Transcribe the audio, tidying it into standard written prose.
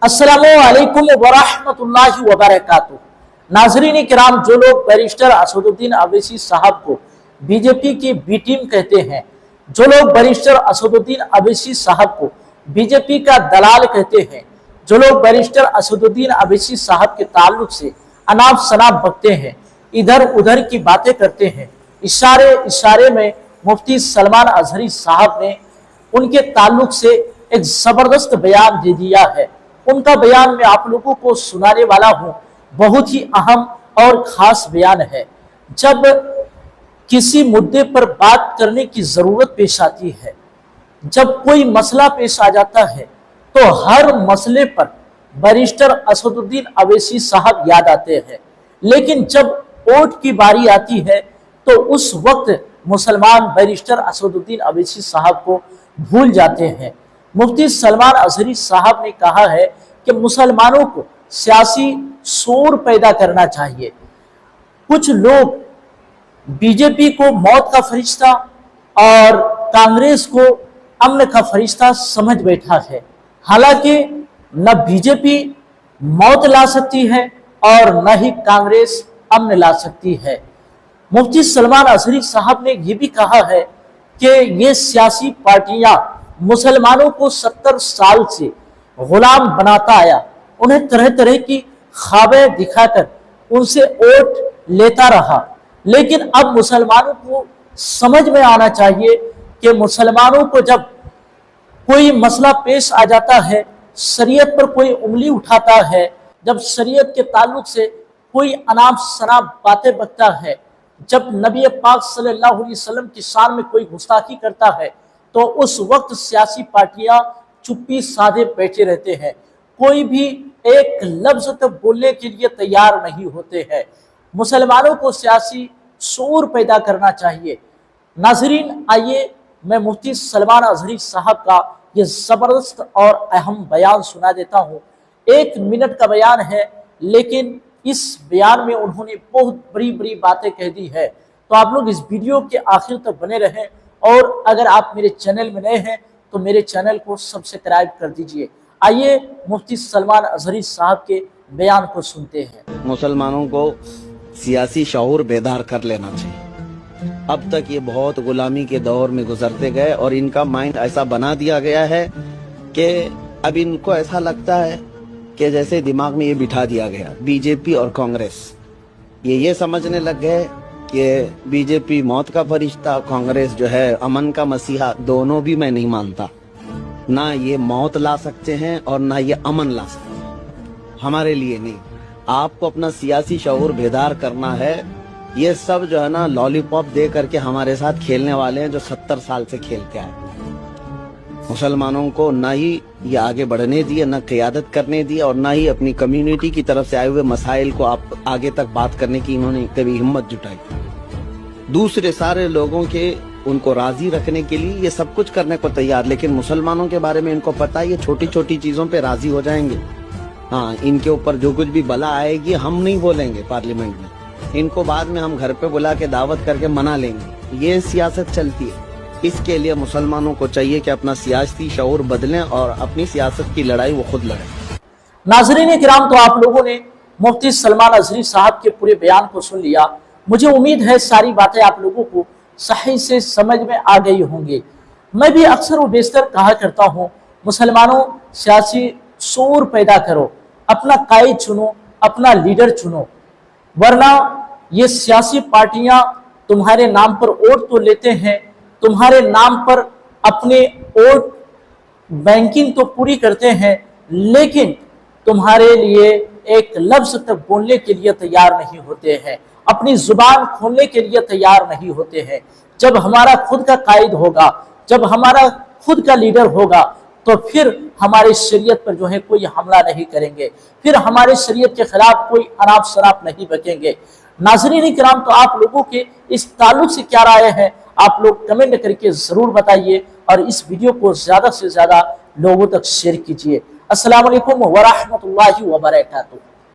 अस्सलामुअलैकुम वरहमतुल्लाहि वबरकातुहू। नाज़रीन किराम, जो लोग बैरिस्टर असदुद्दीन अवैसी साहब को बीजेपी की बी टीम कहते हैं, जो लोग बैरिस्टर असदुद्दीन अवैसी साहब को बीजेपी का दलाल कहते हैं, जो लोग बैरिस्टर असदुद्दीन अवैसी साहब के ताल्लुक से अनाप शनाप बकते हैं, इधर उधर की बातें करते हैं, इशारे इशारे में मुफ्ती सलमान अजहरी साहब ने उनके ताल्लुक से एक जबरदस्त बयान दे दिया है। उनका बयान मैं आप लोगों को सुनाने वाला हूं। बहुत ही अहम और खास बयान है। जब किसी मुद्दे पर बात करने की जरूरत पेश आती है, जब कोई मसला पेश आ जाता है, तो हर मसले पर बैरिस्टर असदुद्दीन अवैसी साहब याद आते हैं। लेकिन जब वोट की बारी आती है तो उस वक्त मुसलमान बैरिस्टर असदुद्दीन अवैसी साहब को भूल जाते हैं। मुफ्ती सलमान अजहरी साहब ने कहा है कि मुसलमानों को सियासी शोर पैदा करना चाहिए। कुछ लोग बीजेपी को मौत का फरिश्ता और कांग्रेस को अमन का फरिश्ता समझ बैठा है। हालांकि न बीजेपी मौत ला सकती है और न ही कांग्रेस अमन ला सकती है। मुफ्ती सलमान अजहरी साहब ने यह भी कहा है कि ये सियासी पार्टियां मुसलमानों को 70 साल से गुलाम बनाता आया, उन्हें तरह तरह की ख्वाबें दिखाकर उनसे वोट लेता रहा। लेकिन अब मुसलमानों को समझ में आना चाहिए कि मुसलमानों को जब कोई मसला पेश आ जाता है, शरीयत पर कोई उंगली उठाता है, जब शरीयत के ताल्लुक से कोई अनाप शनाप बातें बकता है, जब नबी पाक सल्लल्लाहु अलैहि वसल्लम की शान में कोई गुस्ताखी करता है, तो उस वक्त सियासी पार्टियां चुप्पी साधे बैठे रहते हैं। कोई भी एक लफ्ज तक बोलने के लिए तैयार नहीं होते हैं। मुसलमानों को सियासी शऊर पैदा करना चाहिए। नाज़रीन, आइए मैं मुफ्ती सलमान अजहरी साहब का ये ज़बरदस्त और अहम बयान सुना देता हूँ। 1 मिनट का बयान है, लेकिन इस बयान में उन्होंने बहुत बड़ी बड़ी बातें कह दी है। तो आप लोग इस वीडियो के आखिर तक बने रहें, और अगर आप मेरे चैनल में नए हैं तो मेरे चैनल को सब्सक्राइब कर दीजिए। आइए मुफ्ती सलमान अजहरी साहब के बयान को सुनते हैं। मुसलमानों को सियासी शऊर बेदार कर लेना चाहिए। अब तक ये बहुत गुलामी के दौर में गुजरते गए और इनका माइंड ऐसा बना दिया गया है कि अब इनको ऐसा लगता है कि जैसे दिमाग में ये बिठा दिया गया बीजेपी और कांग्रेस, ये समझने लग गए कि बीजेपी मौत का फरिश्ता, कांग्रेस जो है अमन का मसीहा। दोनों भी मैं नहीं मानता। ना ये मौत ला सकते हैं और ना ये अमन ला सकते हैं। हमारे लिए नहीं। आपको अपना सियासी शऊर बेदार करना है। ये सब जो है ना लॉलीपॉप दे करके हमारे साथ खेलने वाले हैं, जो 70 साल से खेलते आए। मुसलमानों को ना ही ये आगे बढ़ने दिए, ना क़ियादत करने दिए, और ना ही अपनी कम्युनिटी की तरफ से आए हुए मसाइल को आप आगे तक बात करने की इन्होंने कभी हिम्मत जुटाई। दूसरे सारे लोगों के उनको राजी रखने के लिए ये सब कुछ करने को तैयार, लेकिन मुसलमानों के बारे में इनको पता है ये छोटी छोटी चीजों पे राजी हो जाएंगे। हाँ, इनके ऊपर जो कुछ भी बला आएगी हम नहीं बोलेंगे पार्लियामेंट में, इनको बाद में हम घर पे बुला के दावत करके मना लेंगे। ये सियासत चलती है। इसके लिए मुसलमानों को चाहिए कि अपना सियासी शऊर बदलें और अपनी सियासत की लड़ाई वो खुद लड़ें। नाज़रीन किराम, तो आप लोगों ने मुफ्ती सलमान अजहरी साहब के पूरे बयान को सुन लिया। मुझे उम्मीद है सारी बातें आप लोगों को सही से समझ में आ गई होंगी। मैं भी अक्सर व बेशतर कहा करता हूँ, मुसलमानों सियासी शऊर पैदा करो, अपना कायद चुनो, अपना लीडर चुनो, वरना ये सियासी पार्टियां तुम्हारे नाम पर वोट तो लेते हैं, तुम्हारे नाम पर अपने वोट बैंकिंग तो पूरी करते हैं, लेकिन तुम्हारे लिए एक लफ्ज तक बोलने के लिए तैयार नहीं होते हैं, अपनी जुबान खोलने के लिए तैयार नहीं होते हैं। जब हमारा खुद का कायद होगा, जब हमारा खुद का लीडर होगा, तो फिर हमारे शरीयत पर जो है कोई हमला नहीं करेंगे, फिर हमारे शरीयत के खिलाफ कोई अनाप शनाप नहीं बकेंगे। नाज़रीन किराम, तो आप लोगों के इस ताल्लुक से क्या राय है, आप लोग कमेंट करके जरूर बताइए, और इस वीडियो को ज्यादा से ज्यादा लोगों तक शेयर कीजिए। अस्सलाम वालेकुम वरहमतुल्लाहि वबरकातुहू।